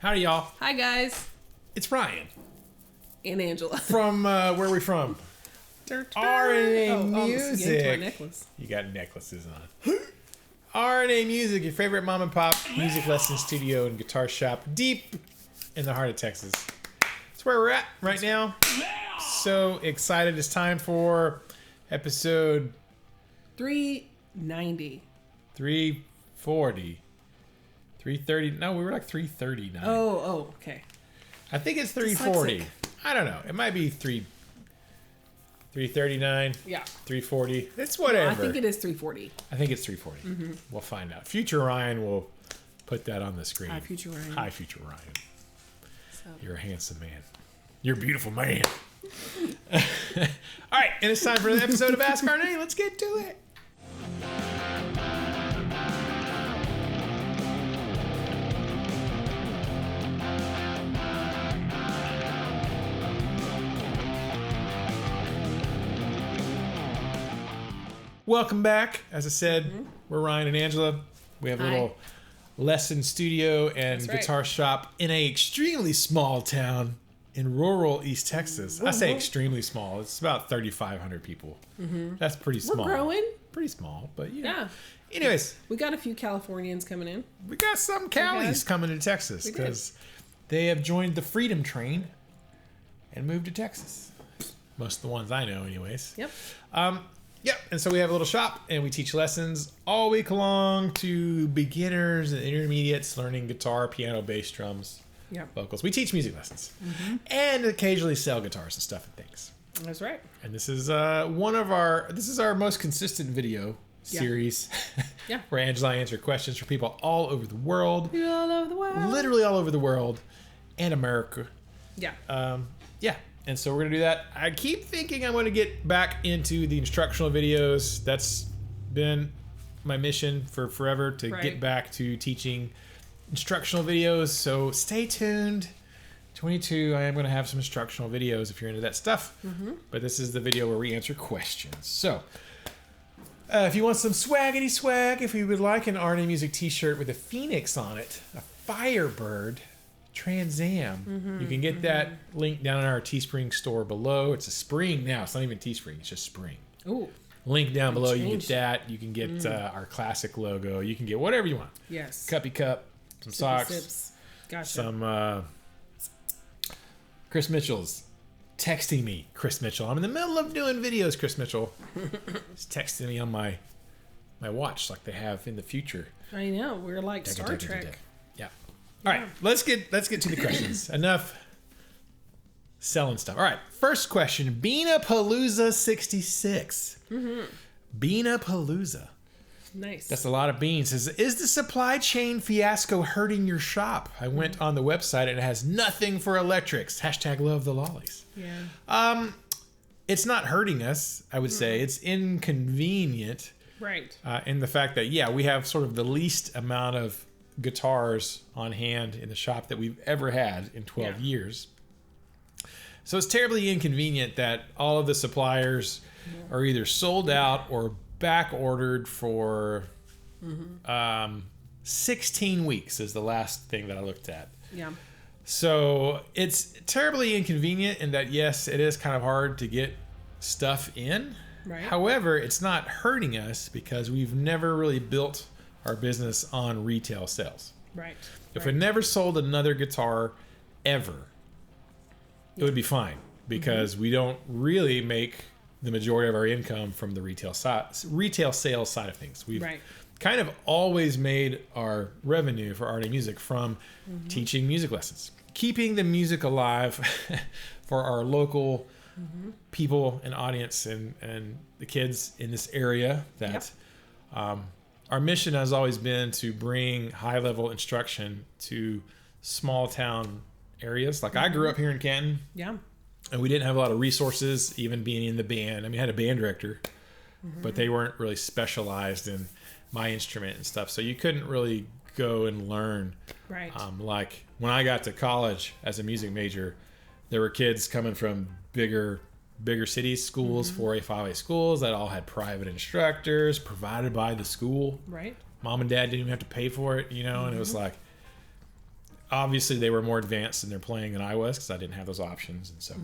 Howdy y'all. Hi guys. It's Ryan. And Angela. From, where are we from? RNA Music. My necklace. You got necklaces on. RNA Music, your favorite mom and pop music lesson studio and guitar shop deep in the heart of Texas. That's where we're at right now. So excited. It's time for episode 390. 340. 330. No, we were like 339. Oh, okay. I think it's 340. I don't know. It might be 339. Yeah. 340. It's whatever. I think it is 340. I think it's 340. Mm-hmm. We'll find out. Future Ryan will put that on the screen. Hi, Future Ryan. Hi, Future Ryan. So. You're a handsome man. You're a beautiful man. All right, and it's time for the episode of Ask RNA. Let's get to it. Welcome back. As I said, we're Ryan and Angela. We have a little lesson studio and guitar shop in a extremely small town in rural East Texas. I say extremely small. It's about 3,500 people. That's pretty small. We're growing. Pretty small, but you know. Yeah. Anyways. We got a few Californians coming in. We got some Calis coming to Texas because they have joined the Freedom Train and moved to Texas. Most of the ones I know anyways. Yep. Yep, and so we have a little shop, and we teach lessons all week long to beginners and intermediates learning guitar, piano, bass, drums, vocals. We teach music lessons, and occasionally sell guitars and stuff and things. That's right. And this is our most consistent video series, where Angela and I answer questions for people all over the world, all over the world, literally all over the world, and America. Yeah. And so we're going to do that. I keep thinking I'm going to get back into the instructional videos. That's been my mission for forever, to get back to teaching instructional videos. So stay tuned. 22, I am going to have some instructional videos if you're into that stuff. But this is the video where we answer questions. So if you want some swaggity swag, if you would like an RNA Music t-shirt with a phoenix on it, a firebird, Trans Am. You can get that link down in our Teespring store below. It's a spring now. It's not even Teespring. It's just spring. Ooh. Link down below. You can get that. You can get our classic logo. You can get whatever you want. Yes. Cuppy cup. Some socks. Sips. Gotcha. Some Chris Mitchell's texting me. Chris Mitchell. I'm in the middle of doing videos. Chris Mitchell. He's texting me on my watch like they have in the future. I know. We're like Star Trek. Yeah. All right, let's get to the questions. Enough selling stuff. All right, first question. Beanapalooza 66. Beanapalooza. Nice. That's a lot of beans. Is the supply chain fiasco hurting your shop? I went on the website and it has nothing for electrics. # love the lollies. Yeah. It's not hurting us, I would say. It's inconvenient. Right. In the fact that, we have sort of the least amount of guitars on hand in the shop that we've ever had in 12 years. So it's terribly inconvenient that all of the suppliers are either sold out or back ordered for 16 weeks is the last thing that I looked at. Yeah. So it's terribly inconvenient in that, yes, it is kind of hard to get stuff in. Right. However, it's not hurting us because we've never really built our business on retail sales. Right. If we never sold another guitar ever, it would be fine because we don't really make the majority of our income from the retail sales side of things. We've kind of always made our revenue for RNA Music from teaching music lessons, keeping the music alive for our local people and audience and the kids in this area that our mission has always been to bring high-level instruction to small-town areas. Like I grew up here in Canton. Yeah. And we didn't have a lot of resources, even being in the band. I mean, I had a band director, but they weren't really specialized in my instrument and stuff. So you couldn't really go and learn. Right. Like when I got to college as a music major, there were kids coming from bigger cities, schools, 4A, 5A schools that all had private instructors provided by the school. Right. Mom and dad didn't even have to pay for it, and it was like, obviously they were more advanced in their playing than I was because I didn't have those options. And so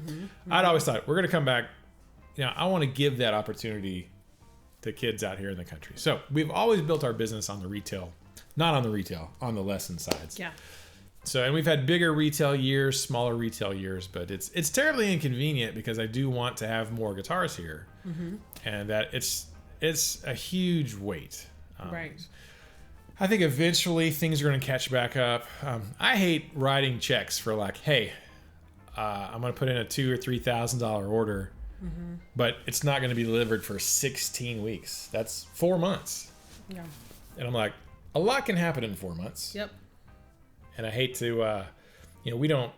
I'd always thought, we're going to come back. I want to give that opportunity to kids out here in the country. So we've always built our business on the retail, not on the retail, on the lesson sides. Yeah. So, and we've had bigger retail years, smaller retail years, but it's terribly inconvenient because I do want to have more guitars here, and that it's a huge weight. Right. I think eventually things are going to catch back up. I hate writing checks for like, hey, I'm going to put in a $2,000 or $3,000 order, but it's not going to be delivered for 16 weeks. That's 4 months. Yeah. And I'm like, a lot can happen in 4 months. Yep. And I hate to, we don't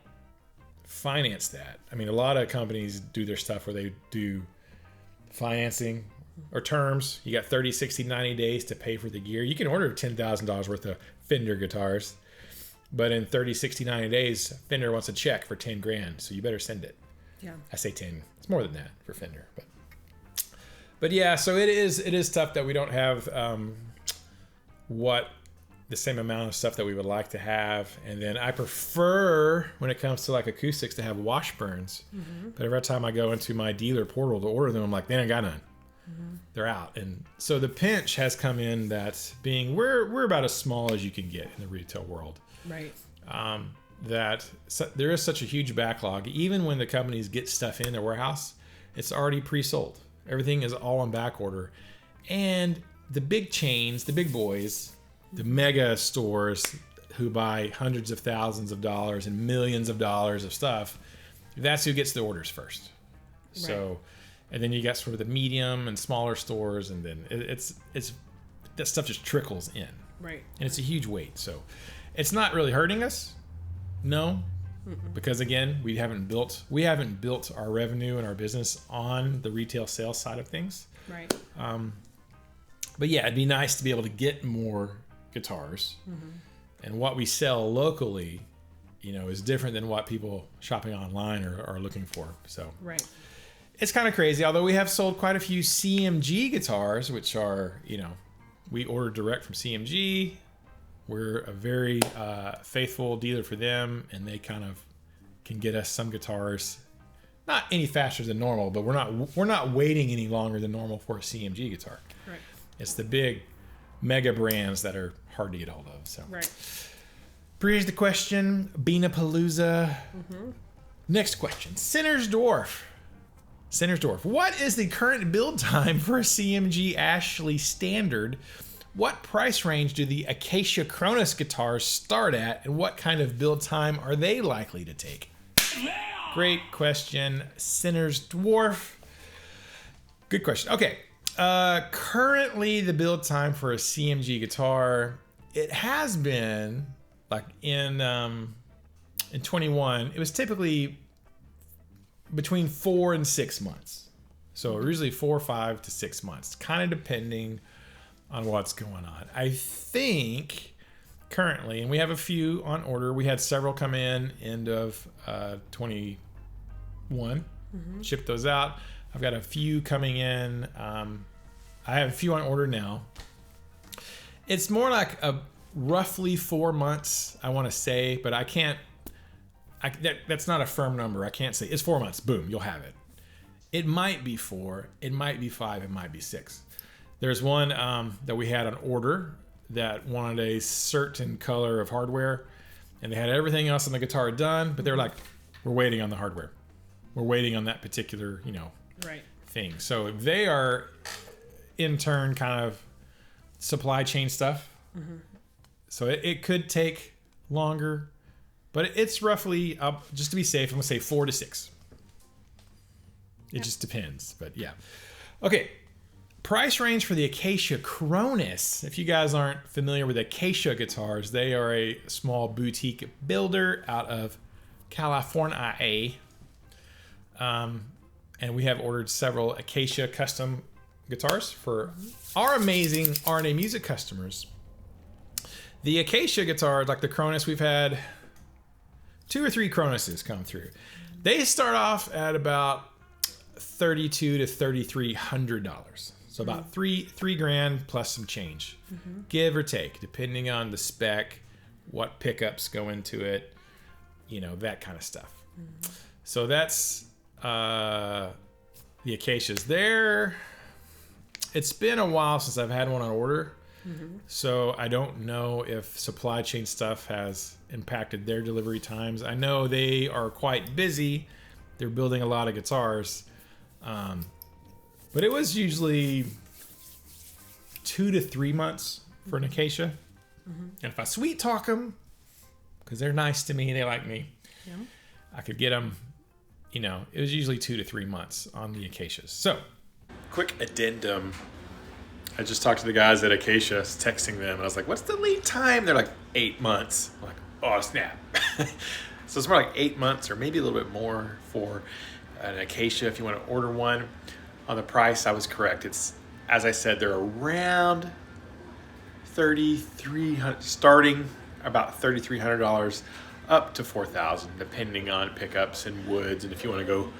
finance that. I mean, a lot of companies do their stuff where they do financing or terms. You got 30, 60, 90 days to pay for the gear. You can order $10,000 worth of Fender guitars, but in 30, 60, 90 days, Fender wants a check for 10 grand. So you better send it. Yeah. I say 10. It's more than that for Fender. But yeah, so it is tough that we don't have the same amount of stuff that we would like to have. And then I prefer, when it comes to like acoustics, to have Washburns. But every time I go into my dealer portal to order them, I'm like, they ain't got none. They're out. And so the pinch has come in that being, we're about as small as you can get in the retail world. Right. There is such a huge backlog. Even when the companies get stuff in their warehouse, it's already pre-sold. Everything is all on back order. And the big chains, the big boys, the mega stores who buy hundreds of thousands of dollars and millions of dollars of stuff, that's who gets the orders first. Right. So, and then you got sort of the medium and smaller stores, and then it's that stuff just trickles in. Right. And it's a huge weight. So it's not really hurting us. No. Because again, we haven't built our revenue and our business on the retail sales side of things. Right. But yeah, it'd be nice to be able to get more guitars, and what we sell locally, is different than what people shopping online are looking for. So right. It's kind of crazy. Although we have sold quite a few CMG guitars, which are, we order direct from CMG. We're a very faithful dealer for them, and they kind of can get us some guitars, not any faster than normal, but we're not waiting any longer than normal for a CMG guitar. Right. It's the big mega brands that are hard to get hold of. So, right. Appreciate the question, Beanapalooza. Next question, Sinner's Dwarf. What is the current build time for a CMG Ashley Standard? What price range do the Acacia Cronus guitars start at, and what kind of build time are they likely to take? Great question, Sinner's Dwarf. Good question. Okay. Currently, the build time for a CMG guitar, it has been like in 21. It was typically between 4 and 6 months. So usually 4, 5 to 6 months, kind of depending on what's going on. I think currently, and we have a few on order. We had several come in end of 21. Shipped those out. I've got a few coming in. I have a few on order now. It's more like a roughly 4 months, I want to say, but I can't. That's not a firm number. I can't say it's 4 months. Boom, you'll have it. It might be 4. It might be 5. It might be 6. There's one that we had on order that wanted a certain color of hardware, and they had everything else on the guitar done, but they were like, "We're waiting on the hardware. We're waiting on that particular, right. thing." So they are, in turn, kind of supply chain stuff. So it could take longer, but it's roughly, just to be safe, I'm going to say 4 to 6. It just depends, but yeah. Okay, price range for the Acacia Cronus. If you guys aren't familiar with Acacia Guitars, they are a small boutique builder out of California. And we have ordered several Acacia custom guitars for our amazing RNA music customers. The Acacia guitar, like the Cronus, we've had 2 or 3 Cronuses come through. They start off at about $3,200 to $3,300. So about $3,000 plus some change, give or take, depending on the spec, what pickups go into it, that kind of stuff. So that's the Acacias. It's been a while since I've had one on order. So I don't know if supply chain stuff has impacted their delivery times. I know they are quite busy. They're building a lot of guitars. But it was usually 2 to 3 months for an Acacia. And if I sweet talk them, because they're nice to me, they like me, I could get them, it was usually 2 to 3 months on the Acacias. So, quick addendum. I just talked to the guys at Acacia, texting them, and I was like, what's the lead time? They're like, 8 months. I'm like, oh, snap. So it's more like 8 months or maybe a little bit more for an Acacia if you want to order one. On the price, I was correct. It's, as I said, they're around $3,300, starting about $3,300 up to $4,000, depending on pickups and woods, and if you want to go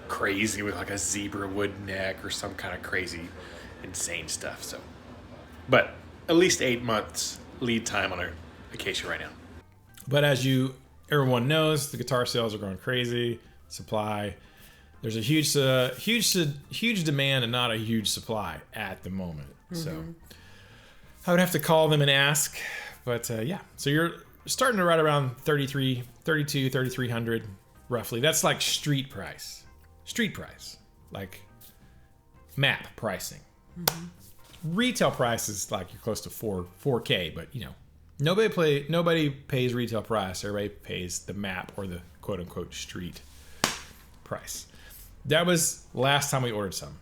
crazy with like a zebra wood neck or some kind of crazy insane stuff. So, but at least 8 months lead time on an Acacia right now. But as everyone knows, the guitar sales are going crazy. Supply, there's a huge demand and not a huge supply at the moment. So I would have to call them and ask, but yeah. So you're starting to right around 3,300 roughly. That's like street price, like map pricing. Retail price is like you're close to 4K, but nobody pays retail price. Everybody pays the map or the quote unquote street price. That was last time we ordered some.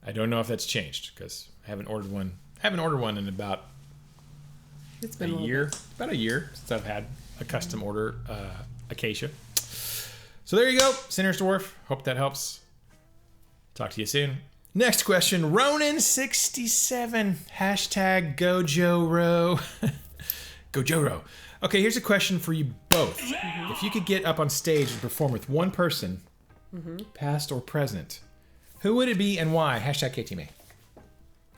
I don't know if that's changed because I haven't ordered one in about It's been a year since I've had a custom order Acacia. So there you go, Sinner's Dwarf. Hope that helps. Talk to you soon. Next question, Ronan67, hashtag GoJoRo. GoJoRo. Okay, here's a question for you both. If you could get up on stage and perform with one person, past or present, who would it be and why? Hashtag KTMA.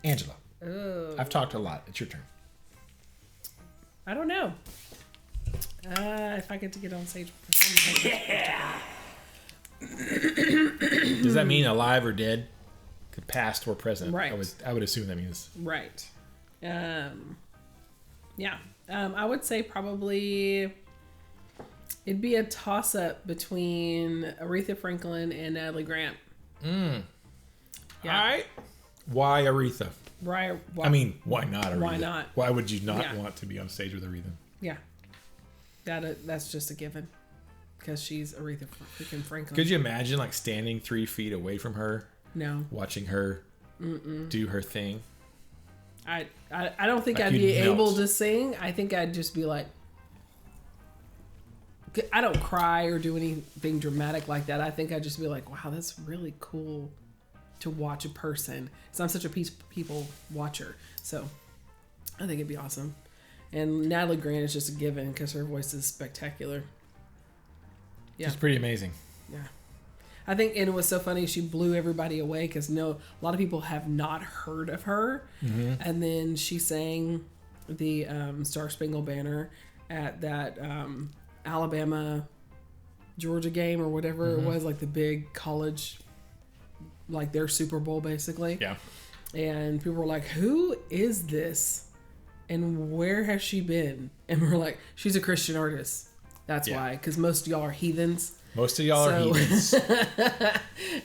Angela. Oh. I've talked a lot. It's your turn. I don't know. If I get to get on stage with performance. Yeah. Does that mean alive or dead? Past or present? Right. I would assume that means. Right. Yeah. I would say probably it'd be a toss-up between Aretha Franklin and Natalie Grant. Yeah. All right. Why Aretha? Right. I mean, why not Aretha? Why not? Why would you not want to be on stage with Aretha? Yeah. That's just a given. Because she's Aretha freaking Franklin. Could you imagine like standing 3 feet away from her? No. Watching her do her thing? I don't think Like I'd you'd be melt. able to sing. I think I'd just be like, I don't cry or do anything dramatic like that. I think I'd just be like, wow, that's really cool to watch a person. Because I'm such a people watcher. So I think it'd be awesome. And Natalie Grant is just a given because her voice is spectacular. Yeah. It's pretty amazing. Yeah. I think, and it was so funny, she blew everybody away because a lot of people have not heard of her. And then she sang the Star Spangled Banner at that Alabama Georgia game or whatever it was, like the big college, like their Super Bowl basically. Yeah. And people were like, who is this? And where has she been? And we're like, she's a Christian artist. That's why, because most of y'all are heathens. Most of y'all are heathens.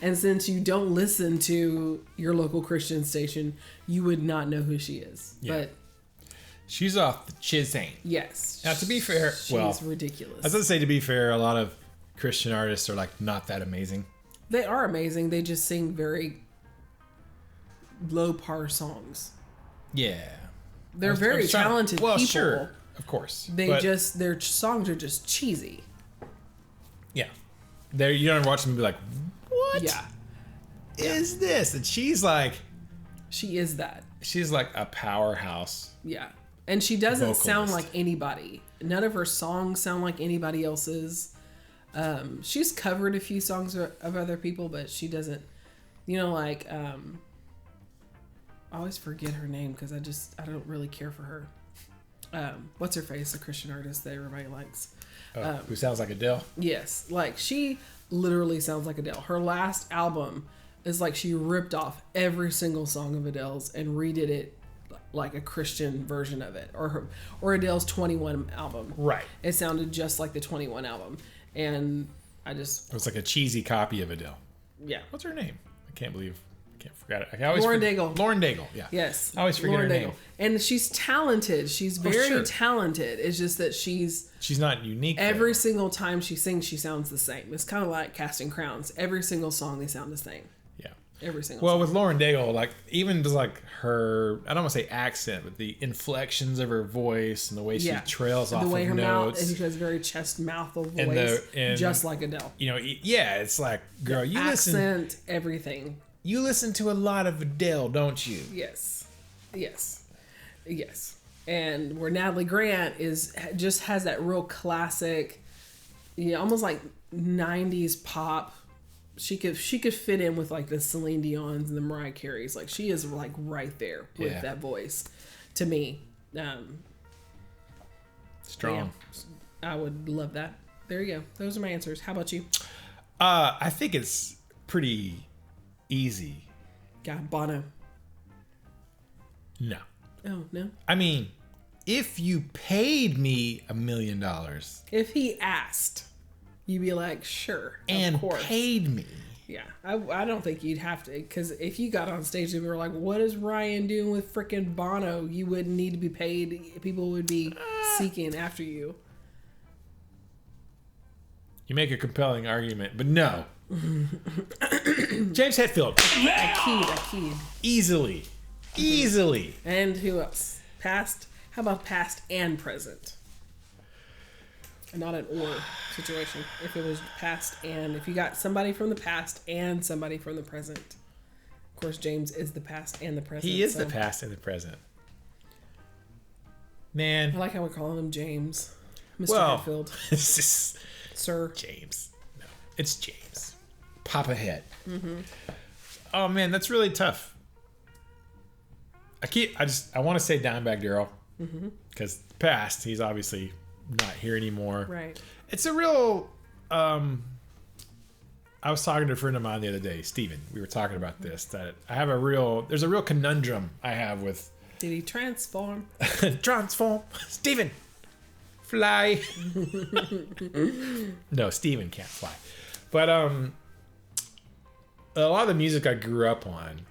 And since you don't listen to your local Christian station, you would not know who she is. Yeah. But she's off the chisane. yes. Now, to be fair, she's ridiculous. I was going to say, to be fair, a lot of Christian artists are like not that amazing. They are amazing. They just sing very low par songs. Yeah. They're very talented people. Sure. Of course. Their songs are just cheesy. Yeah. You don't watch them and be like, what is this? And she's like... She is that. She's like a powerhouse. Yeah. And she doesn't sound vocalist. like anybody. None of her songs sound like anybody else's. She's covered a few songs of other people, but she doesn't, I always forget her name because I don't really care for her. what's her face, the Christian artist that everybody likes. Who sounds like Adele? Yes, like she literally sounds like Adele. Her last album is like she ripped off every single song of Adele's and redid it like a Christian version of it, or Adele's 21 album. Right. It sounded just like the 21 album, and it was like a cheesy copy of Adele. Yeah. What's her name? I can't forget it. I always Lauren Daigle. Lauren Daigle. Yeah. Yes. I always forget her name. And she's talented. She's very talented. It's just that she's not unique. Every single time she sings, she sounds the same. It's kind of like Casting Crowns. Every single song, they sound the same. Yeah. Every single song. Well, with Lauren Daigle, like, even just like her, I don't want to say accent, but the inflections of her voice and the way she trails off of notes. The way her mouth, and she has very chest mouthful voice, just like Adele. You know, yeah, it's like, girl, you accent, everything. You listen to a lot of Adele, don't you? Yes. And where Natalie Grant just has that real classic, almost like 90s pop. She could fit in with like the Celine Dion's and the Mariah Careys. Like, she is like right there with that voice to me. Strong. I would love that. There you go. Those are my answers. How about you? I think it's pretty easy. God, Bono. No. Oh, no? I mean, if you paid me $1 million. If he asked, you'd be like, sure, and of course. Paid me. Yeah, I don't think you'd have to, because if you got on stage and we were like, what is Ryan doing with freaking Bono? You wouldn't need to be paid. People would be seeking after you. You make a compelling argument, but no. James Hetfield. Akeed. Easily. And who else? Past? How about past and present? And not an or situation. If it was past and, if you got somebody from the past and somebody from the present. Of course, James is the past and the present. He is the past and the present. Man. I like how we're calling him James. Mr. Hetfield. Sir. James. No, it's James. Papa Head. Oh man, that's really tough. I want to say Dimebag Darrell because past, he's obviously not here anymore. Right. It's a real. I was talking to a friend of mine the other day, Steven. We were talking about this. That there's a real conundrum I have with. Did he transform? Transform, Steven. Fly. No, Steven can't fly. But a lot of the music I grew up on,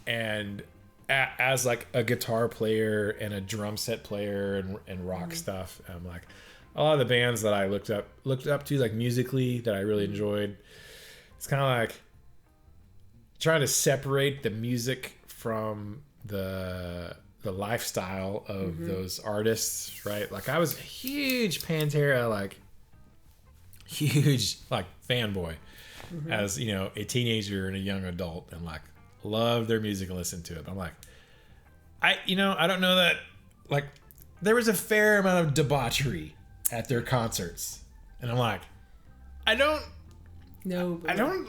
and as like a guitar player and a drum set player and rock stuff, I'm like, a lot of the bands that I looked up to, like musically, that I really enjoyed, it's kind of like trying to separate the music from the lifestyle of those artists, right? Like, I was a huge Pantera, like huge like fanboy as, a teenager and a young adult, and like loved their music and listened to it. But I'm like, I don't know that, like, there was a fair amount of debauchery at their concerts, and I'm like, I don't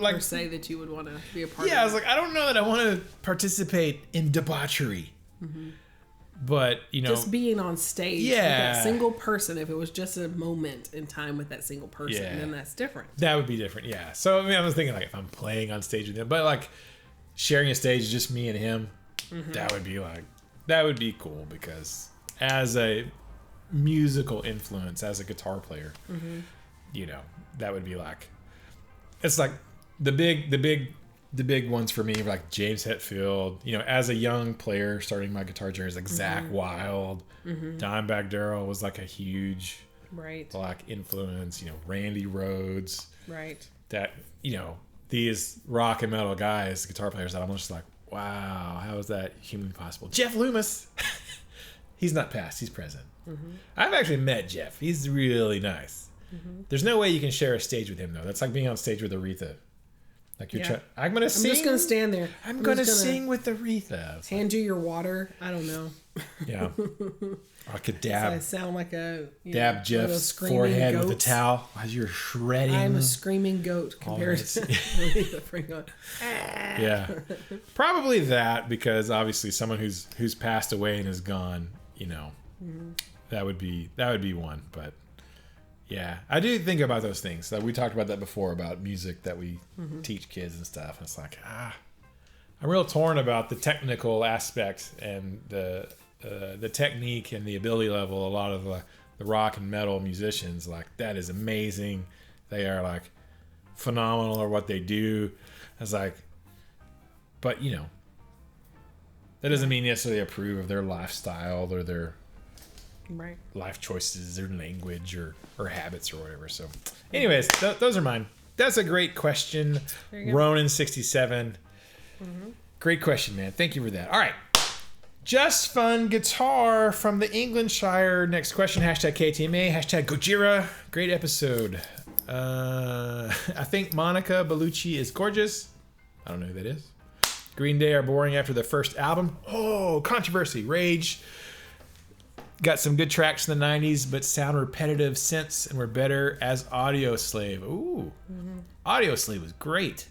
like say that you would want to be a part of it. Yeah, I was like, I don't know that I want to participate in debauchery. But, just being on stage with that single person, if it was just a moment in time with that single person, then that's different. That would be different, yeah. So, I was thinking, like, if I'm playing on stage with him, but, like, sharing a stage, just me and him, that would be cool, because as a musical influence, as a guitar player, that would be like, it's like the big ones for me were like James Hetfield, as a young player starting my guitar journey, is like Zakk Wylde, Dimebag Darrell was like a huge like influence, Randy Rhoads, that, these rock and metal guys, guitar players, that I'm just like, wow, how is that humanly possible? Jeff Loomis. He's not past, he's present. I've actually met Jeff. He's really nice. There's no way you can share a stage with him, though. That's like being on stage with Aretha. Like, I'm just gonna stand there. I'm gonna sing with Aretha. Hand you your water. I don't know. Yeah. I could dab. I sound like a dab Jeff's forehead with a towel as you're shredding. I'm a screaming goat compared to Aretha Franklin. Yeah. Probably that, because obviously someone who's passed away and is gone, That would be one. But yeah, I do think about those things. That we talked about that before about music that we teach kids and stuff. And it's like, I'm real torn about the technical aspect and the technique and the ability level. A lot of the rock and metal musicians, like, that is amazing. They are like phenomenal at what they do. I was like, but you know, that doesn't mean necessarily approve of their lifestyle or their life choices, their language or habits or whatever. So anyways, those are mine. That's a great question. Ronan67. Great question, man. Thank you for that. All right. Just Fun Guitar from the Englandshire. Next question. Hashtag KTMA. Hashtag Gojira. Great episode. I think Monica Bellucci is gorgeous. I don't know who that is. Green Day are boring after the first album. Oh, controversy. Rage. Got some good tracks in the 90s, but sound repetitive since and were better as Audio Slave. Ooh. Audio Slave was great.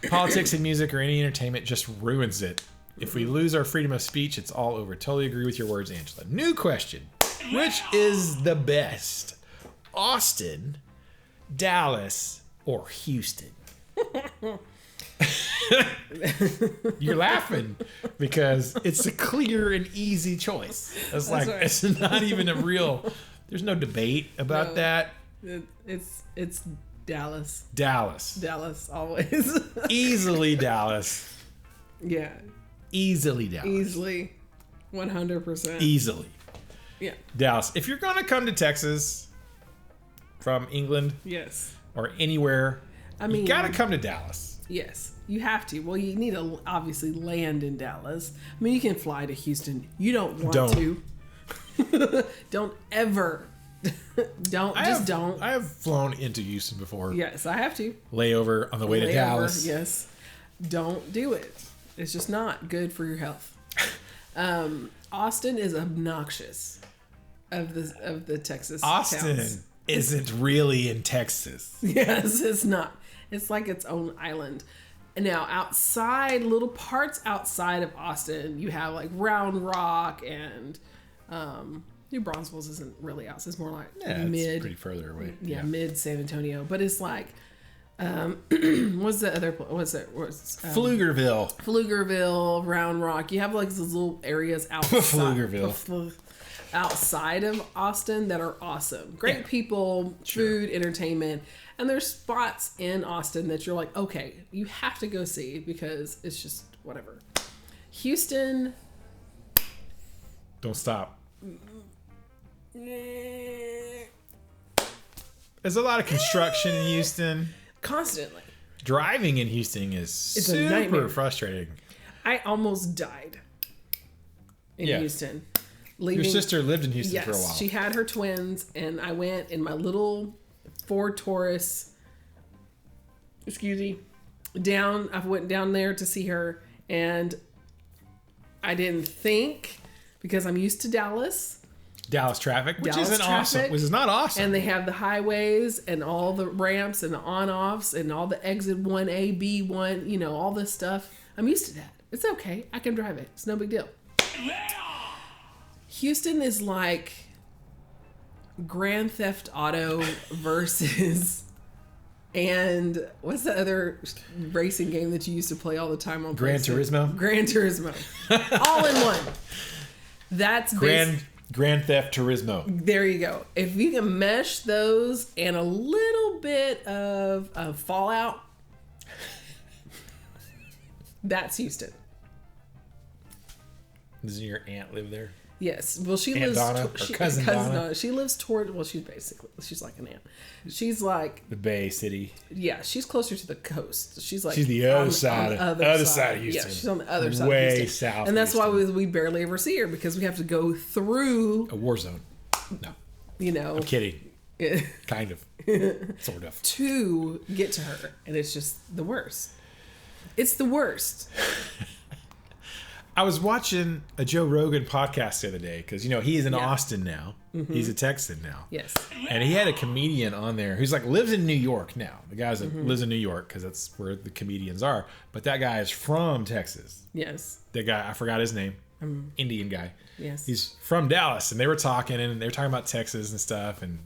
Politics and music or any entertainment just ruins it. If we lose our freedom of speech, it's all over. Totally agree with your words, Angela. New question. Which is the best? Austin, Dallas, or Houston? You're laughing because it's a clear and easy choice. It's like, right. It's not even a real, there's no debate about that. It's Dallas. Dallas, always. Easily Dallas. Yeah. Easily Dallas. Easily. 100%. Easily. Yeah. Dallas. If you're going to come to Texas from England. Yes. Or anywhere, you got to come to Dallas. Yes. You have to. Well, you need to obviously land in Dallas. I mean, you can fly to Houston. You don't want to. Don't ever. Don't. I have flown into Houston before. Yes, I have to. Layover on the way to Dallas. Yes. Don't do it. It's just not good for your health. Austin is obnoxious of the Texas Austin towns. Isn't really in Texas. Yes, it's not. It's like its own island. Now, outside, little parts outside of Austin, you have like Round Rock and New Braunfels isn't really out. So it's more like mid. It's pretty further away. Yeah, mid San Antonio. But it's like, what's the other? Pflugerville, Round Rock. You have like these little areas outside. Outside of Austin that are awesome. Great people, food, entertainment. And there's spots in Austin that you're like, okay, you have to go see because it's just whatever. Houston. Don't stop. There's a lot of construction in Houston. Constantly. Driving in Houston is super frustrating. I almost died in Houston. Your sister lived in Houston for a while. Yes, she had her twins, and I went in my little Ford Taurus. I went down there to see her, and I didn't think, because I'm used to Dallas traffic, which is not awesome. And they have the highways and all the ramps and the on-offs and all the exit 1A, B1, all this stuff. I'm used to that. It's okay. I can drive it. It's no big deal. Houston is like Grand Theft Auto versus, and what's the other racing game that you used to play all the time on Gran Turismo? Gran Turismo. All in one. That's Grand Theft Turismo. There you go. If you can mesh those and a little bit of Fallout, that's Houston. Doesn't your aunt live there? Yes. Well, she Aunt lives. Donna, cousin Donna. She lives toward. Well, she's like an aunt. She's like the Bay City. Yeah, she's closer to the coast. She's the other side of Houston. Yeah, she's on the other side. Way of Houston. south. And that's why we barely ever see her because we have to go through a war zone. No. I'm kidding. Kind of. Sort of. To get to her, and it's just the worst. It's the worst. I was watching a Joe Rogan podcast the other day because, he's in Austin now. Mm-hmm. He's a Texan now. Yes. And he had a comedian on there who's lives in New York now. The guy lives in New York because that's where the comedians are. But that guy is from Texas. Yes. That guy, I forgot his name. Indian guy. Yes. He's from Dallas, and they were talking, and they were talking about Texas and stuff, and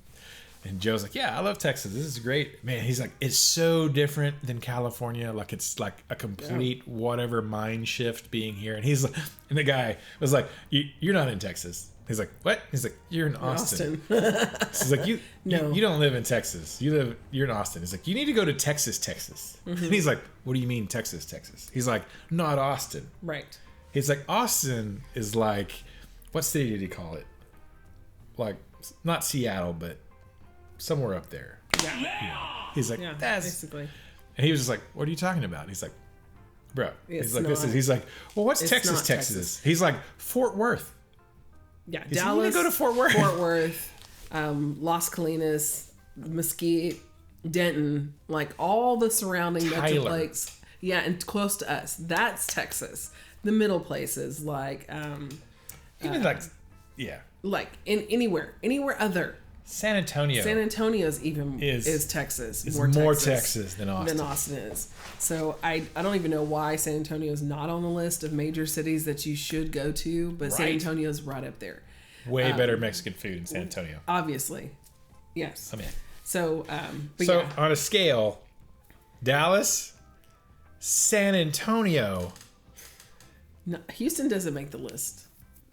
Joe's like, yeah, I love Texas. This is great. Man, he's like, it's so different than California. Like, it's like a complete whatever mind shift being here. And he's like, and the guy was like, you're not in Texas. He's like, what? He's like, you're in Austin. He's like, you don't live in Texas. You're in Austin. He's like, you need to go to Texas. And he's like, what do you mean Texas? He's like, not Austin. Right. He's like, Austin is like, what city did he call it? Like, not Seattle, but somewhere up there. Yeah. He's like, that's basically. And he was just like, what are you talking about? He's like, bro. He's like, he's like, well, what's Texas? He's like, Fort Worth. Yeah, He's Dallas. Like, you need to go to Fort Worth. Fort Worth, Las Colinas, Mesquite, Denton, like all the surrounding metroplex. Yeah, and close to us. That's Texas. The middle places like even like in anywhere other. San Antonio's even is Texas. It's more Texas than Austin is. So I don't even know why San Antonio's not on the list of major cities that you should go to, but San Antonio's right up there. Way better Mexican food in San Antonio. Obviously. Yes. I mean. So on a scale, Dallas, San Antonio. No, Houston doesn't make the list.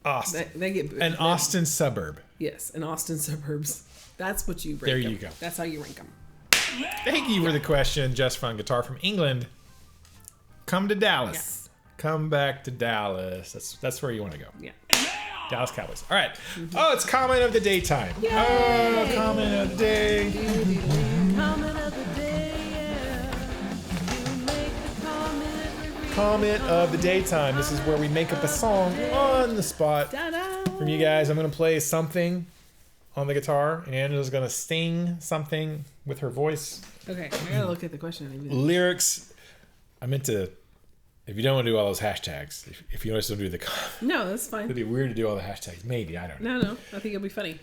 Austin. They get booed. An Austin suburb. Yes, an Austin suburbs. That's what you rank There them. you go. That's how you rank them. Thank you for the question, Just Fun Guitar from England. Come to Dallas. Yes. Come back to Dallas. That's where you want to go. Yeah. Dallas Cowboys. All right. Oh, it's comment of the day time. Yay! Oh, comment of the day. Comment of the day. You make the comment of the daytime. This is where we make up a song on the spot from you guys. I'm going to play something on the guitar, and Angela's going to sing something with her voice. Okay, I gotta look at the question. Lyrics. I meant to. If you don't want to do all those hashtags, if you just don't do the. No, that's fine. It'd be weird to do all the hashtags. Maybe, I don't know. No, I think it'll be funny.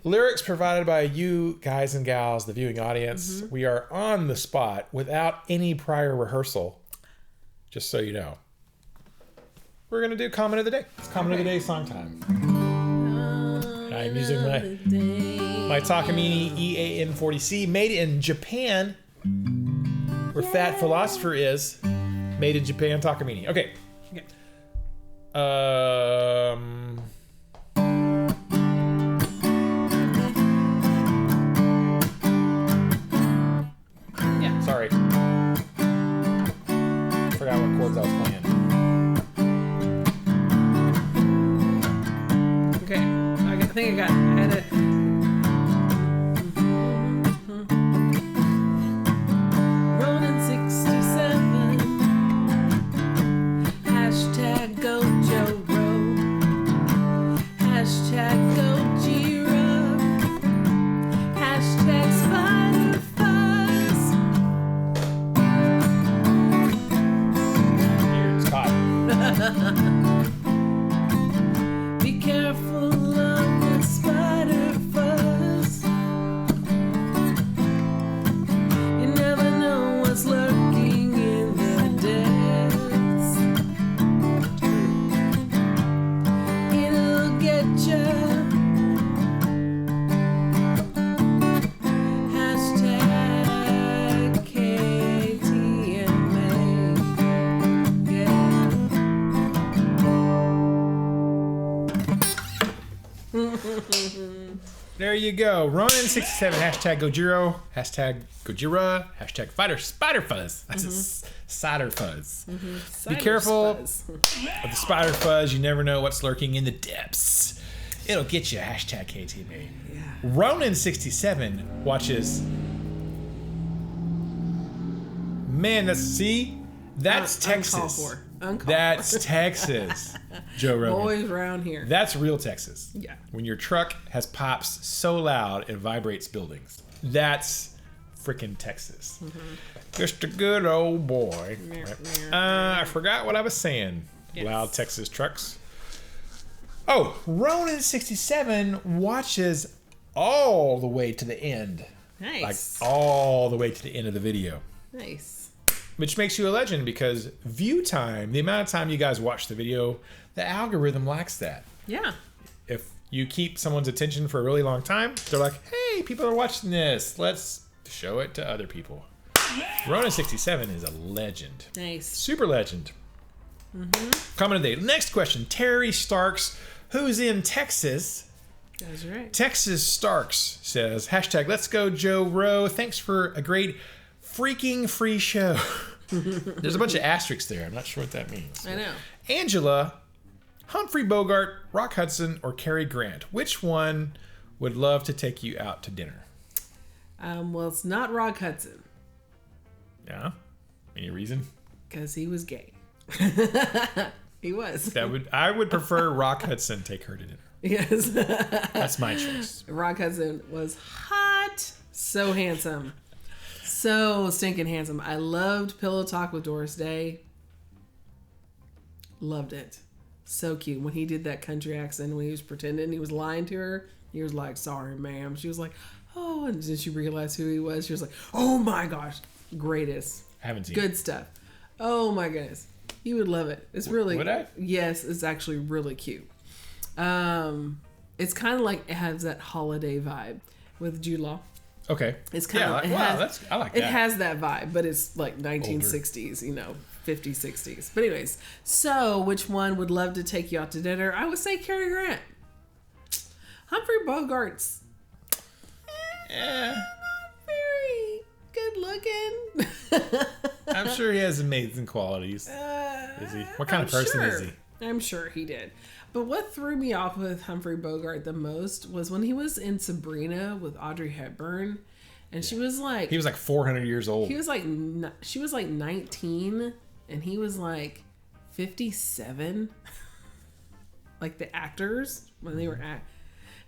Lyrics provided by you guys and gals, the viewing audience. Mm-hmm. We are on the spot without any prior rehearsal. Just so you know. We're going to do comment of the day. It's comment of the day song time. I'm using my Takamine EAN40C, made in Japan, where Fat Philosopher is. Made in Japan, Takamine. Okay. Yeah. Sorry. Forgot what chords I was playing. Okay. I think I had it. Ronin 67. Hashtag go Joe Rowe. Hashtag go G-Row. Hashtag Spider Fuzz. Here, it's caught. Be careful of the spider fuzz. You never know what's lurking in the depths. It'll get ya. Hashtag KTMA. Yeah. There you go. Ronin67, hashtag Gojiro, hashtag Gojira, hashtag Spider Fuzz. That's a cider fuzz. Be careful of the spider fuzz. You never know what's lurking in the depths. It'll get you. Hashtag KTB. Yeah. Ronin67 watches. Man, that's Texas. Uncalled for. That's Texas. Joe Rogan. Always around here. That's real Texas. Yeah. When your truck has pops so loud it vibrates buildings. That's freaking Texas. Just a good old boy. I forgot what I was saying. Yes. Loud Texas trucks. Oh, Ronin67 watches all the way to the end. Nice. Like all the way to the end of the video. Nice. which makes you a legend because view time, the amount of time you guys watch the video, the algorithm likes that. Yeah. If you keep someone's attention for a really long time, they're like, hey, people are watching this. Let's show it to other people. Rona 67 is a legend. Nice. Super legend. Comment of the day. Next question. Terry Starks, who's in Texas. That's right. Texas Starks says, hashtag let's go Joe Rowe. Thanks for a great freaking free show. There's a bunch of asterisks there. I'm not sure what that means. I know. Angela, Humphrey Bogart, Rock Hudson, or Cary Grant. Which one would love to take you out to dinner? Well, it's not Rock Hudson. Yeah? Any reason? Because he was gay. He was. I would prefer Rock Hudson take her to dinner. Yes. That's my choice. Rock Hudson was hot. So handsome. So stinking handsome. I loved Pillow Talk with Doris Day. Loved it. So cute. When he did that country accent, when he was pretending he was lying to her, he was like, sorry, ma'am. She was like, oh, and then she realized who he was. She was like, oh my gosh. Greatest. I haven't seen Good it. stuff. Oh my goodness. You would love it. It's really... Would I? Yes, it's actually really cute. It's kind of like it has that holiday vibe with Jude Law. Okay. It's kind of I like that. It has that vibe, but it's like 1960s, 50s, 60s. But anyways, so which one would love to take you out to dinner? I would say Cary Grant. Humphrey Bogart's not very good looking. I'm sure he has amazing qualities. Is he? What kind of person is he? I'm sure he did. But what threw me off with Humphrey Bogart the most was when he was in Sabrina with Audrey Hepburn, and she was like... He was like 400 years old. He was like... She was like 19, and he was like 57. Like the actors, when they were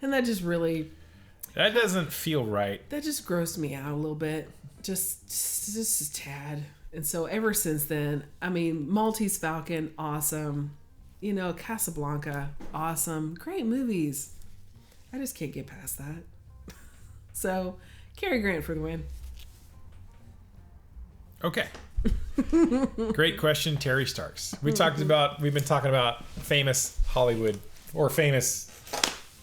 and that just really... That doesn't feel right. That just grossed me out a little bit. Just a tad. And so ever since then, I mean, Maltese Falcon, awesome. Casablanca, awesome. Great movies. I just can't get past that. So, Cary Grant for the win. Okay. Great question, Terry Starks. We've been talking about famous Hollywood or famous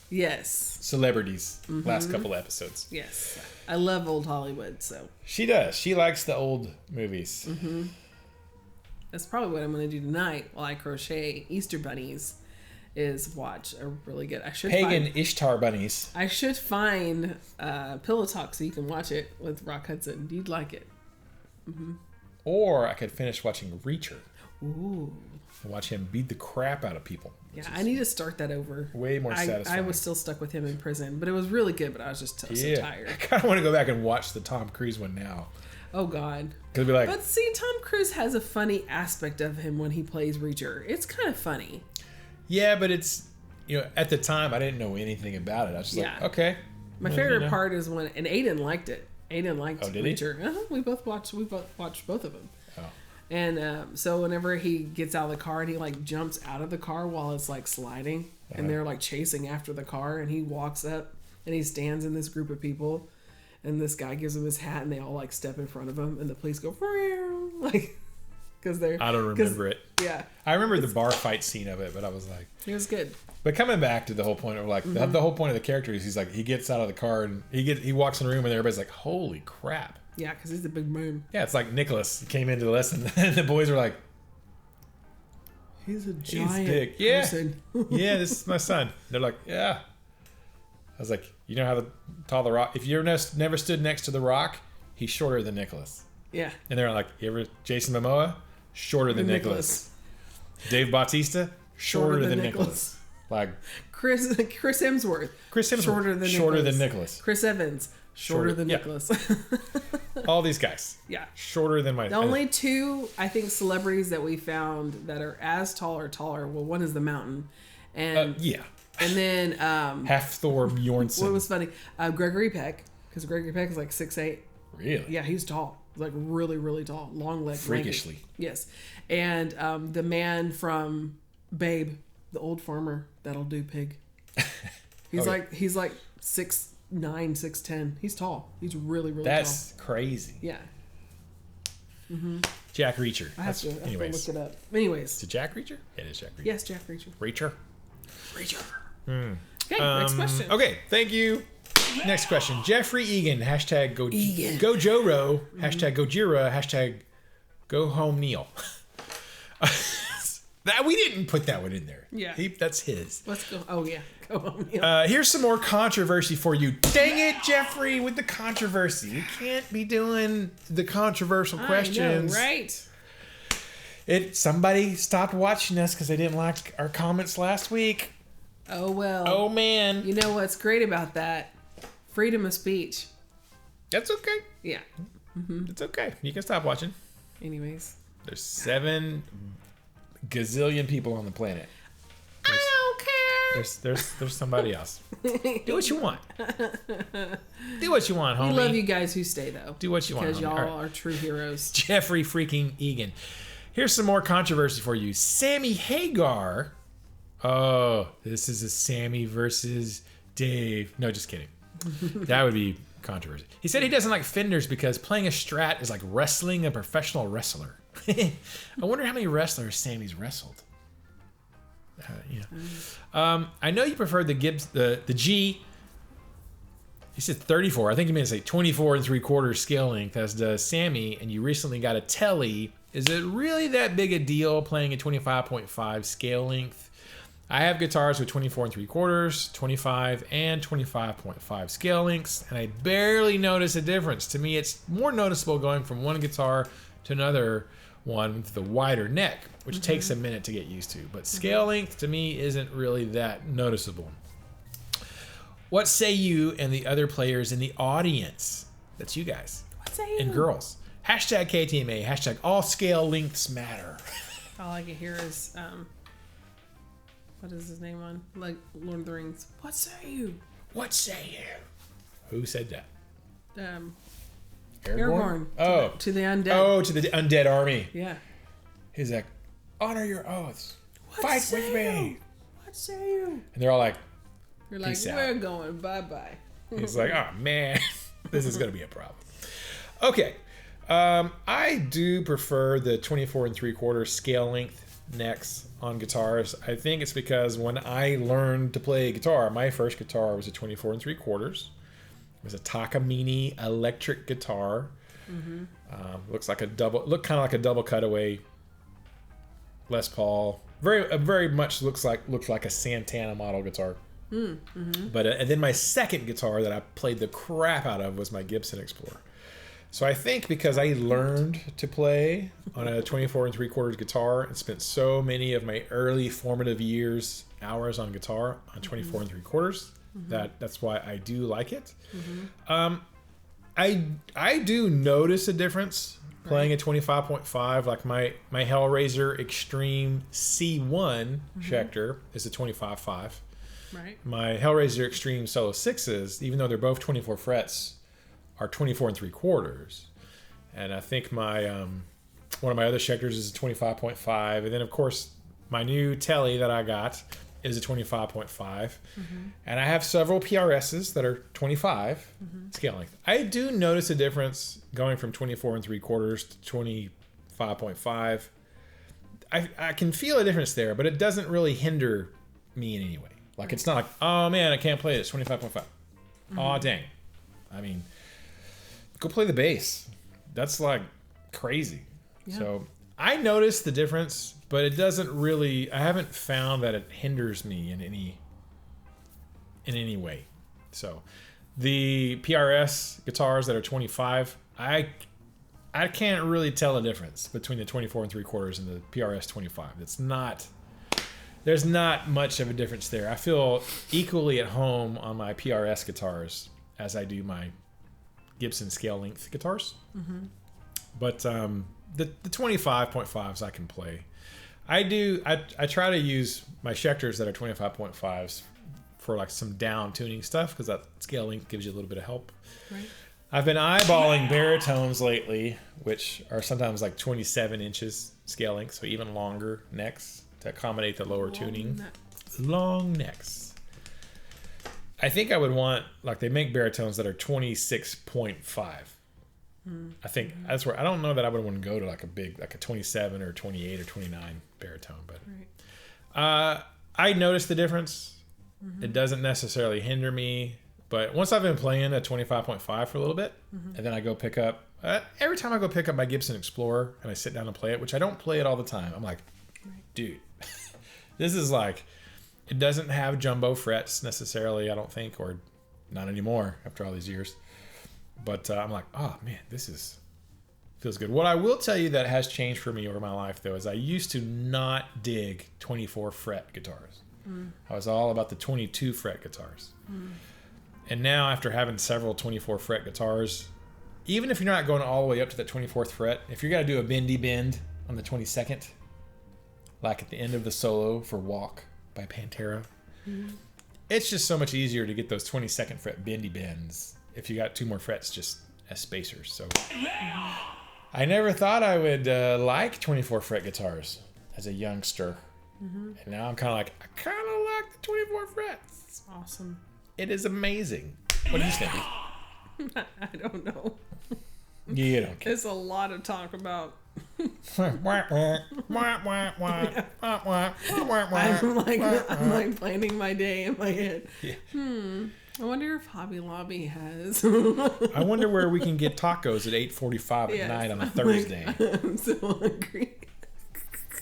celebrities last couple episodes. Yes. I love old Hollywood, so. She does. She likes the old movies. Mm-hmm. That's probably what I'm going to do tonight while I crochet Easter bunnies is watch a really good... Ishtar bunnies. I should find Pillow Talk so you can watch it with Rock Hudson. You'd like it. Mm-hmm. Or I could finish watching Reacher. Ooh. And watch him beat the crap out of people. Yeah, I need to start that over. Way more satisfying. I was still stuck with him in prison, but it was really good, but I was just so tired. I kind of want to go back and watch the Tom Cruise one now. Oh, God. Be like, but see, Tom Cruise has a funny aspect of him when he plays Reacher. It's kind of funny. Yeah, but it's, at the time, I didn't know anything about it. I was just like, okay. My favorite part is when, and Aiden liked it. Aiden liked Reacher. We both watched both of them. Oh. And so whenever he gets out of the car and he like jumps out of the car while it's like sliding and they're like chasing after the car and he walks up and he stands in this group of people and this guy gives him his hat and they all like step in front of him and the police go like because they're... I don't remember it. Yeah. I remember the bar fight scene of it, but I was like... It was good. But coming back to the whole point of like, the whole point of the character is he's like, he gets out of the car and he walks in the room and everybody's like, holy crap. Yeah, because he's a big man. Yeah, it's like Nicholas came into the lesson and the boys were like... He's a giant big. person. Yeah, this is my son. They're like, yeah. I was like, you know how tall the Rock... If you've never stood next to the Rock, he's shorter than Nicholas. Yeah. And they're like, Jason Momoa? Shorter than Nicholas. Dave Bautista? Shorter than Nicholas. Like Chris Hemsworth. Shorter than Nicholas. Chris Evans. Shorter than Nicholas. All these guys. Yeah. Shorter than my... The only two, I think, celebrities that we found that are as tall or taller, well, one is the Mountain. And And then... Hafthor Bjornsson. What was funny? Gregory Peck. Because Gregory Peck is like 6'8". Really? Yeah, he's tall. Like really, really tall. Long leg. Freakishly. Lanky. Yes. And the man from Babe, the old farmer, that'll do pig. He's like 6'9", 6'10". He's tall. He's really, really tall. That's crazy. Yeah. Jack Reacher. I have to look Anyways. it up. Anyways. Is it Jack Reacher? It is Jack Reacher. Yes, Jack Reacher. Reacher. Okay, next question. Okay, thank you. Next question. Jeffrey Egan. Hashtag go Egan. Go Joro. Hashtag go Jira. Hashtag go home Neil. That we didn't put that one in there. Yeah. That's his. Let's go. Oh, yeah. Go home, Neil. Here's some more controversy for you. Dang it, Jeffrey, with the controversy. You can't be doing the controversial questions. I know, right? Somebody stopped watching us because they didn't like our comments last week. Oh, well. Oh, man. You know what's great about that? Freedom of speech. That's okay. Yeah. It's okay. You can stop watching. Anyways. There's 7 gazillion people on the planet. I don't care. There's somebody else. Do what you want. Do what you want, homie. We love you guys who stay, though. Do what you want, because homie. y'all All right. are true heroes. Jeffrey freaking Egan. Here's some more controversy for you. Sammy Hagar. Oh, this is a Sammy versus Dave. No, just kidding. That would be controversy. He said he doesn't like Fenders because playing a Strat is like wrestling a professional wrestler. I wonder how many wrestlers Sammy's wrestled. I know you prefer the Gibbs, the G. He said 34. I think he meant to say 24 3/4 scale length, as does Sammy. And you recently got a Telly. Is it really that big a deal playing a 25.5 scale length? I have guitars with 24 3/4, 25, and 25.5 scale lengths, and I barely notice a difference. To me, it's more noticeable going from one guitar to another one with the wider neck, which takes a minute to get used to. But scale length, to me, isn't really that noticeable. What say you and the other players in the audience? That's you guys. What say you? And girls. Hashtag KTMA. Hashtag all scale lengths matter. All I can hear is, what is his name on? Like Lord of the Rings. What say you? What say you? Who said that? Aragorn. Oh. To the undead. Oh, to the undead army. Yeah. He's like, honor your oaths. What Fight say with me. you? What say you? And they're all like, You're like, Peace out. we're going. Bye-bye. he's like, oh man, this is going to be a problem. Okay. I do prefer the 24 3/4 scale length necks on guitars. I think it's because when I learned to play guitar, my first guitar was a 24 3/4. It was a Takamine electric guitar. Looked kind of like a double cutaway Les Paul. Very much looks like a Santana model guitar. But and then my second guitar that I played the crap out of was my Gibson Explorer. So I think because I learned to play on a 24 3/4 guitar and spent so many of my early formative hours on guitar on 24 3/4, that's why I do like it. I do notice a difference playing a 25.5. Like my Hellraiser Extreme C1 Schecter is a 25.5. Right. My Hellraiser Extreme Solo 6s, even though they're both 24 frets, are 24 3/4. And I think my one of my other Schecters is a 25.5. And then, of course, my new Telly that I got is a 25.5. And I have several PRSs that are 25 scale length. I do notice a difference going from 24 3/4 to 25.5. I can feel a difference there, but it doesn't really hinder me in any way. Like, it's not like, oh man, I can't play it. It's 25.5. Aw, dang. I mean, go play the bass. That's like crazy. Yeah. So I notice the difference, but it doesn't really, I haven't found that it hinders me in any way. So the PRS guitars that are 25, I can't really tell a difference between the 24 3/4 and the PRS 25. There's not much of a difference there. I feel equally at home on my PRS guitars as I do my Gibson scale length guitars. But the 25.5s I can play. I try to use my Schecters that are 25.5s for like some down tuning stuff, because that scale length gives you a little bit of help. Right. I've been eyeballing baritones lately, which are sometimes like 27 inches scale length, so even longer necks to accommodate the lower tuning. Long necks. I think I would want, like, they make baritones that are 26.5. I think that's where I don't know that I would want to go to like a 27 or 28 or 29 baritone, but I noticed the difference. It doesn't necessarily hinder me, but once I've been playing a 25.5 for a little bit, and then I go pick up every time I go pick up my Gibson Explorer and I sit down and play it, which I don't play it all the time. I'm like, dude, this is like, it doesn't have jumbo frets necessarily, I don't think, or not anymore after all these years. But I'm like, oh man, feels good. What I will tell you that has changed for me over my life, though, is I used to not dig 24 fret guitars. I was all about the 22 fret guitars. And now, after having several 24 fret guitars, even if you're not going all the way up to that 24th fret, if you're going to do a bendy bend on the 22nd, like at the end of the solo for Walk by Pantera, it's just so much easier to get those 22nd fret bendy bends if you got 2 more frets just as spacers. So I never thought I would like 24 fret guitars as a youngster. And now I'm kind of like, I kind of like the 24 frets. It's awesome. It is amazing. What do you think? I don't know. You don't care. There's a lot of talk about. I'm like planning my day in my head. I wonder if Hobby Lobby has. I wonder where we can get tacos at 8:45 at night on a Thursday. I'm so hungry.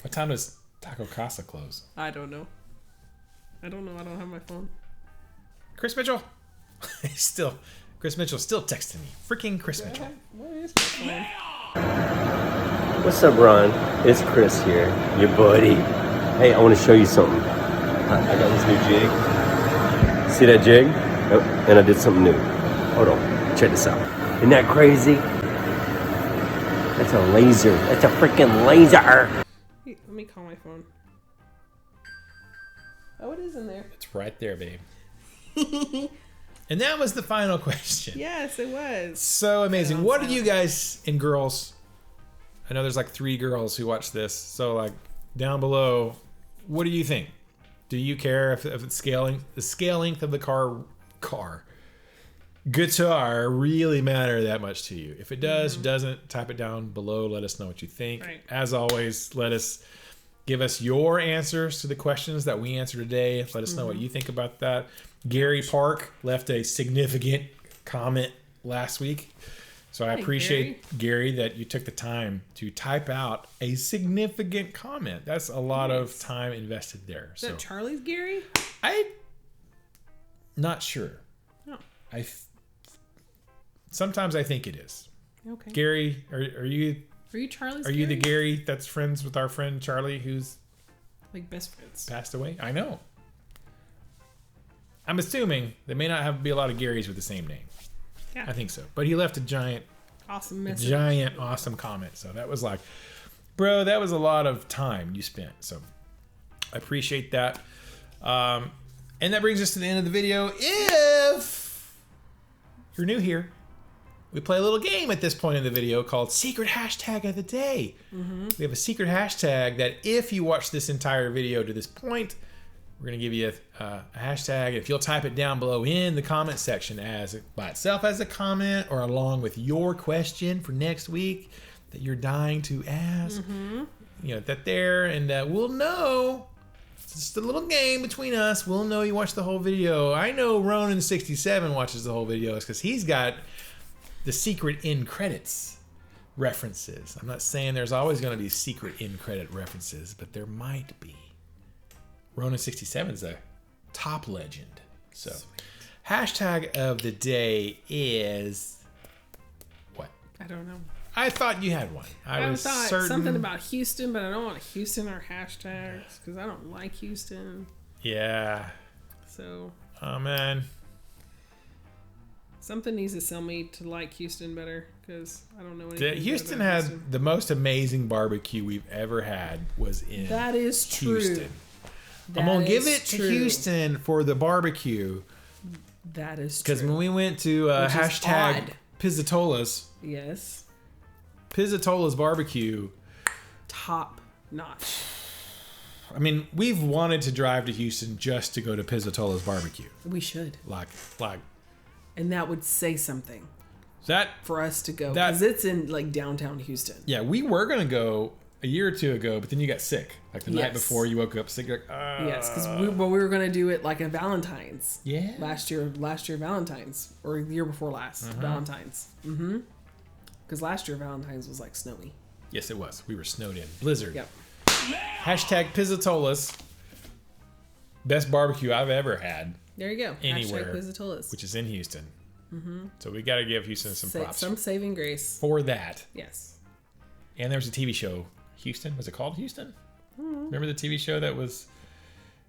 What time does Taco Casa close? I don't know. I don't have my phone. Chris Mitchell. Chris Mitchell's still texting me. Freaking Chris Mitchell. Where is my phone? What's up, Ron? It's Chris here, your buddy. Hey, I want to show you something. I got this new jig. See that jig? Oh, and I did something new. Hold on. Check this out. Isn't that crazy? That's a laser. That's a freaking laser. Hey, let me call my phone. Oh, it is in there. It's right there, babe. And that was the final question. Yes, it was. So amazing. What do you guys and girls, I know there's like 3 girls who watch this, so like down below, what do you think? Do you care if it's the scale length of the guitar really matter that much to you? If it does, doesn't, type it down below. Let us know what you think. Right. As always, give us your answers to the questions that we answered today. Let us know what you think about that. Gary Park left a significant comment last week. So I appreciate, Gary, that you took the time to type out a significant comment. That's a lot of time invested there. Is that Charlie's Gary? I'm not sure. Oh. Sometimes I think it is. Okay. Gary, are you Charlie's Are you the Gary that's friends with our friend Charlie who's like best friends? Passed away? I know. I'm assuming there may not be a lot of Garys with the same name. Yeah. I think so. But he left a giant awesome comment. So that was like, bro, that was a lot of time you spent. So I appreciate that. And that brings us to the end of the video. If you're new here, we play a little game at this point in the video called Secret Hashtag of the Day. We have a secret hashtag that if you watch this entire video to this point, we're going to give you a hashtag. If you'll type it down below in the comment section by itself as a comment or along with your question for next week that you're dying to ask, that there, and we'll know. It's just a little game between us. We'll know you watched the whole video. I know Ronan67 watches the whole video because he's got the secret in credits references. I'm not saying there's always going to be secret in credit references, but there might be. Ronan67 is a top legend. So, hashtag of the day is what? I don't know. I thought you had one. I was thought certain something about Houston, but I don't want Houston or hashtags because I don't like Houston. Yeah. So. Oh man. Something needs to sell me to like Houston better because I don't know anything. Houston had the most amazing barbecue we've ever had was in that is true. Houston. I'm going to give it to Houston for the barbecue. That is true. Because when we went to hashtag Pizzatola's. Yes. Pizzatola's barbecue. Top notch. I mean, we've wanted to drive to Houston just to go to Pizzatola's barbecue. We should. Like. And that would say something. That for us to go because it's in like downtown Houston. Yeah, we were gonna go a year or two ago, but then you got sick. Like the night before, you woke up sick. You're like, yes, because we were gonna do it like a Valentine's. Yeah. Last year Valentine's or the year before last Valentine's. Because last year Valentine's was like snowy. Yes, it was. We were snowed in. Blizzard. Yep. Hashtag Pizzatolas. Best barbecue I've ever had. There you go. Anywhere. Hashtag Pizzatolas. Which is in Houston. So we got to give Houston some props. Some saving grace. For that. Yes. And there was a TV show. Houston? Was it called Houston? Remember the TV show that was...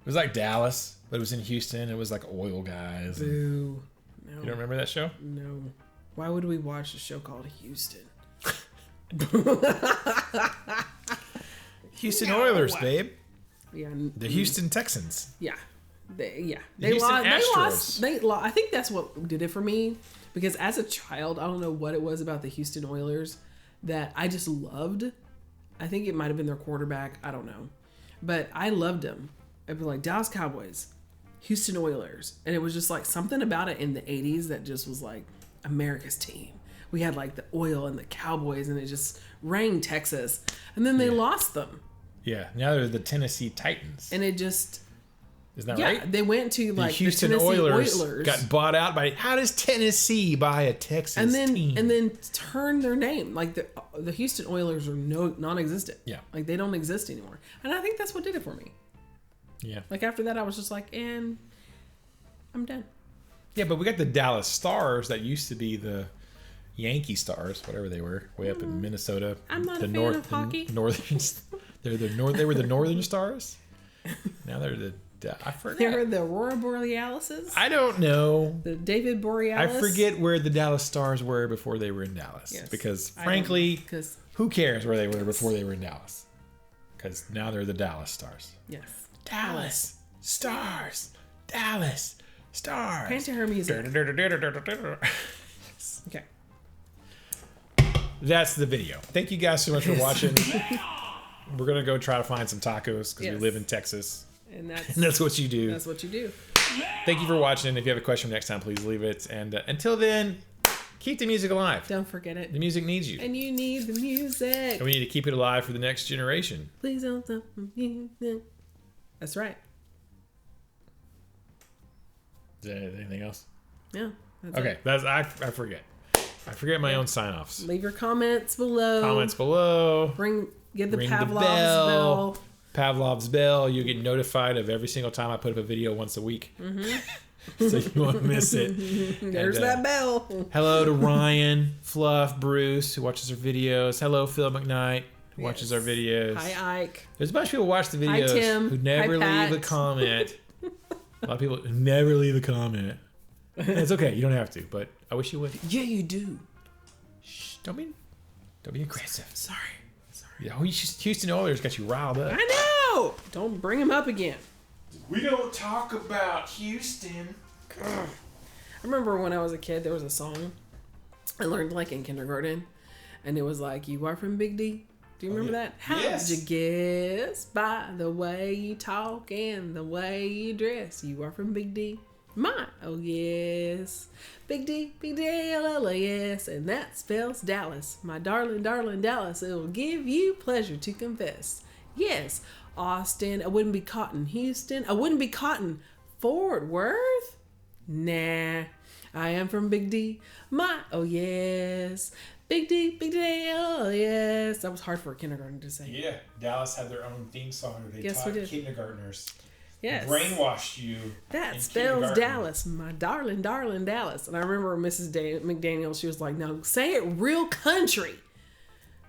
It was like Dallas, but it was in Houston. It was like oil guys. Boo. No. You don't remember that show? No. Why would we watch a show called Houston? Houston Oilers, babe. Yeah. The Houston Texans. Yeah. They Houston lost. Astros. I think that's what did it for me. Because as a child, I don't know what it was about the Houston Oilers that I just loved. I think it might have been their quarterback. I don't know. But I loved them. I'd be like, Dallas Cowboys, Houston Oilers. And it was just like something about it in the 80s that just was like America's team. We had like the oil and the Cowboys and it just rang Texas. And then they lost them. Yeah, now they're the Tennessee Titans. And it just... Isn't that right? They went to like the Houston Tennessee Oilers got bought out by... How does Tennessee buy a Texas team? And then turn their name. Like the Houston Oilers are non-existent. Yeah. Like they don't exist anymore. And I think that's what did it for me. Yeah. Like after that I was just like, and I'm done. Yeah, but we got the Dallas Stars that used to be the Yankee Stars, whatever they were, way up in Minnesota. I'm not the a fan of hockey. Northern, they were the Northern Stars. Now they're the I forget. They were the Aurora Borealises. I don't know. The David Borealis. I forget where the Dallas Stars were before they were in Dallas. Yes. Because frankly, Because who cares where they were before they were in Dallas? Because now they're the Dallas Stars. yes. Dallas Stars. Dallas Stars. Paint her music. Okay. That's the video. Thank you guys so much for watching. We're going to go try to find some tacos because we live in Texas. And that's what you do. That's what you do. Thank you for watching. If you have a question next time, please leave it. And until then, keep the music alive. Don't forget it. The music needs you. And you need the music. And we need to keep it alive for the next generation. Please don't stop the music. That's right. Is there anything else? Yeah. That's Okay. it. I forget. I forget my own sign-offs. Leave your comments below. Comments below. Get the Ring Pavlov's the bell. bell. Pavlov's bell. You get notified of every single time I put up a video once a week. So you won't miss it. There's that bell. Hello to Ryan, Fluff, Bruce, who watches our videos. Hello, Phil McKnight, who watches our videos. Hi, Ike. There's a bunch of people who watch the videos Hi, Tim. who never Hi, leave a Pat. comment. A lot of people who never leave a comment. It's okay. You don't have to, but I wish you would. Yeah, you do. Shh, don't be aggressive. Sorry. Yeah, Houston Oilers got you riled up. I know. Don't bring him up again. We don't talk about Houston. I remember when I was a kid, there was a song I learned like in kindergarten, and it was like, "You are from Big D." Do you remember that? How Yes. did you guess by the way you talk and the way you dress? You are from Big D. Oh yes, Big D, L-L-A-S, and that spells Dallas. My darling, darling Dallas, it will give you pleasure to confess. Yes, Austin, I wouldn't be caught in Houston. I wouldn't be caught in Fort Worth. Nah, I am from Big D. Oh yes, Big D, L-L-A-S. That was hard for a kindergarten to say. Yeah, Dallas had their own theme song. They Yes, taught we did. kindergartners. Yes. Brainwashed you. That in spells kindergarten. Dallas, my darling, darling Dallas. And I remember Mrs. McDaniel, she was like, "No, say it real country."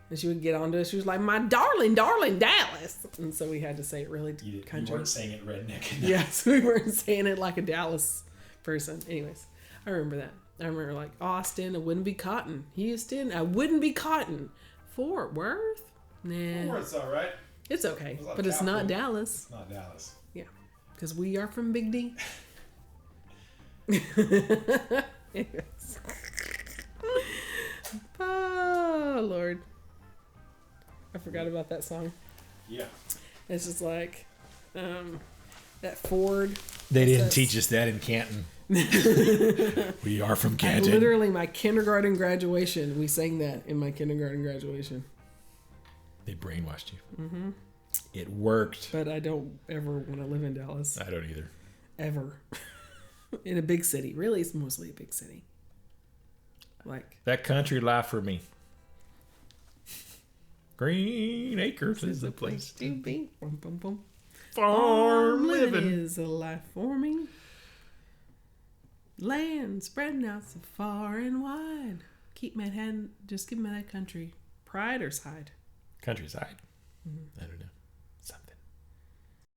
And she would get onto it. She was like, "My darling, darling Dallas." And so we had to say it really country. You weren't saying it redneck. Yes, we weren't saying it like a Dallas person. Anyways, I remember that. I remember like Austin, I wouldn't be caught in Houston. I wouldn't be caught in Fort Worth. Nah, It's all right. it's okay, It's not but it's not capital. Dallas. It's not Dallas. Yeah, because we are from Big D. Anyways. Oh, Lord. I forgot about that song. Yeah. It's just like that Ford. They didn't That's- teach us that in Canton. We are from Canton. Literally, my kindergarten graduation, we sang that in my kindergarten graduation. They brainwashed you. Mm-hmm. It worked. But I don't ever want to live in Dallas. I don't either. Ever. In a big city. Really, it's mostly a big city. Like that country life for me. Green Acres is the place to be. Boom, boom, boom. Farm living is a life for me. Land spreading out so far and wide. Keep my hand, just give me that country. Pride or side? Countryside. Mm-hmm. I don't know.